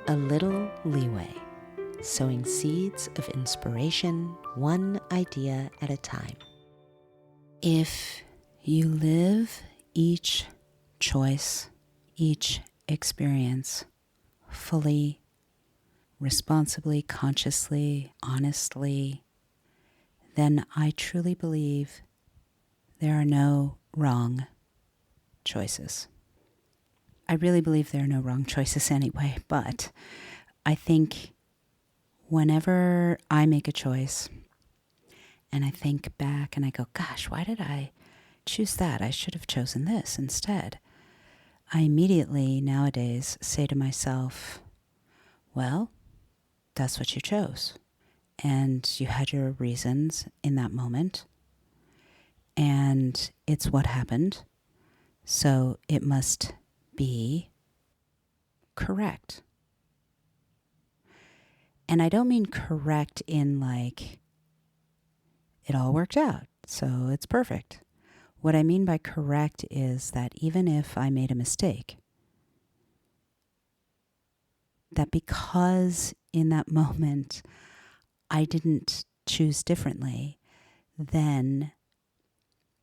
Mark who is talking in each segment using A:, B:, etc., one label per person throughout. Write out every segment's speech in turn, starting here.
A: A little leeway, sowing seeds of inspiration, one idea at a time. If you live each choice, each experience fully, responsibly, consciously, honestly, then I truly believe there are no wrong choices. I really believe there are no wrong choices anyway, but I think whenever I make a choice and I think back and I go, gosh, why did I choose that? I should have chosen this instead. I immediately nowadays say to myself, well, that's what you chose. And you had your reasons in that moment. And it's what happened. So it must be correct. And I don't mean correct in like, it all worked out, so it's perfect. What I mean by correct is that even if I made a mistake, that because in that moment I didn't choose differently, then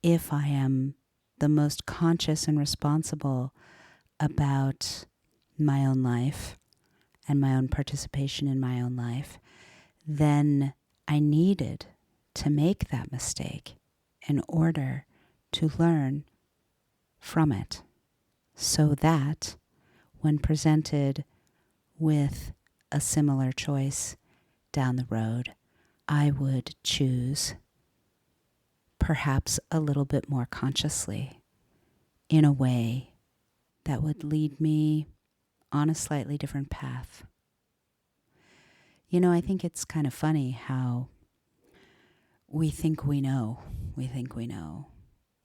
A: if I am the most conscious and responsible about my own life and my own participation in my own life, then I needed to make that mistake in order to learn from it, so that when presented with a similar choice down the road, I would choose perhaps a little bit more consciously in a way that would lead me on a slightly different path. You know, I think it's kind of funny how we think we know. We think we know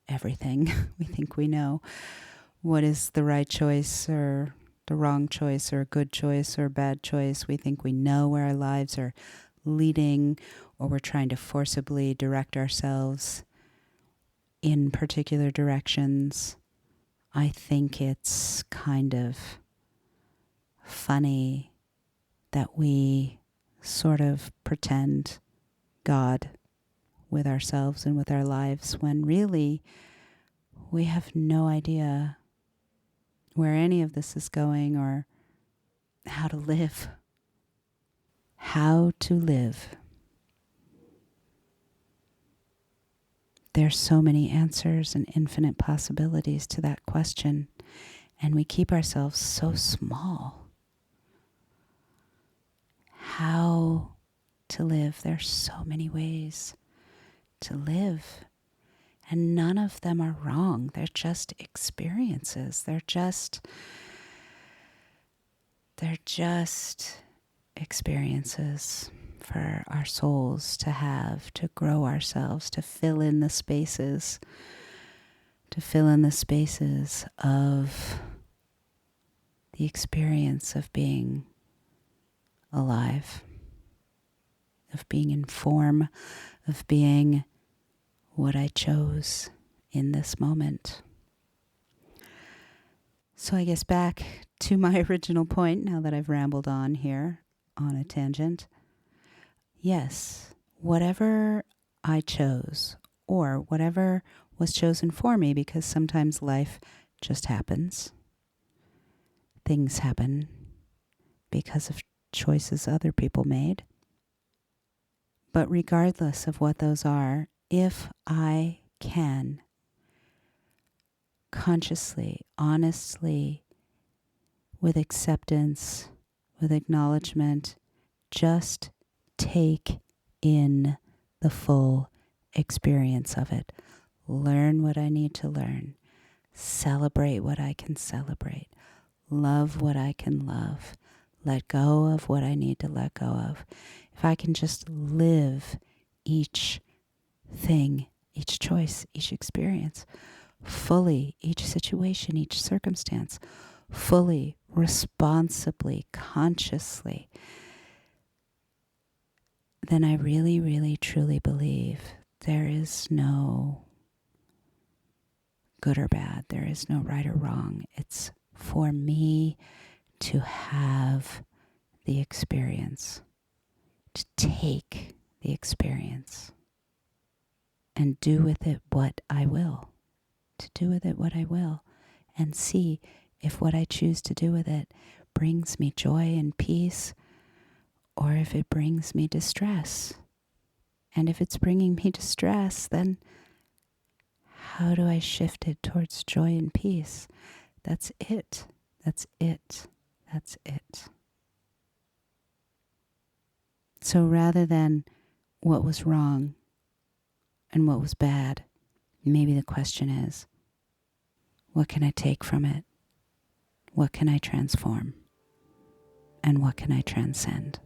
A: everything. We think we know what is the right choice or the wrong choice or a good choice or a bad choice. We think we know where our lives are leading, or we're trying to forcibly direct ourselves in particular directions. I think it's kind of funny that we sort of pretend God with ourselves and with our lives when really we have no idea where any of this is going or how to live. How to live. There's so many answers and infinite possibilities to that question, and we keep ourselves so small. How to live? There's so many ways to live, and none of them are wrong. They're just experiences. They're just experiences for our souls to have, to grow ourselves, to fill in the spaces, of the experience of being alive, of being in form, of being what I chose in this moment. So I guess back to my original point, now that I've rambled on here on a tangent. Yes, whatever I chose, or whatever was chosen for me, because sometimes life just happens. Things happen because of choices other people made. But regardless of what those are, if I can consciously, honestly, with acceptance, with acknowledgement, just take in the full experience of it. Learn what I need to learn. Celebrate what I can celebrate. Love what I can love. Let go of what I need to let go of. If I can just live each thing, each choice, each experience fully, each situation, each circumstance, fully, responsibly, consciously, then I really, really, truly believe there is no good or bad. There is no right or wrong. It's for me to have the experience, to take the experience and do with it what I will, to do with it what I will, and see if what I choose to do with it brings me joy and peace, or if it brings me distress. And if it's bringing me distress, then how do I shift it towards joy and peace? That's it. That's it. That's it. So rather than what was wrong and what was bad, maybe the question is, what can I take from it? What can I transform? And what can I transcend?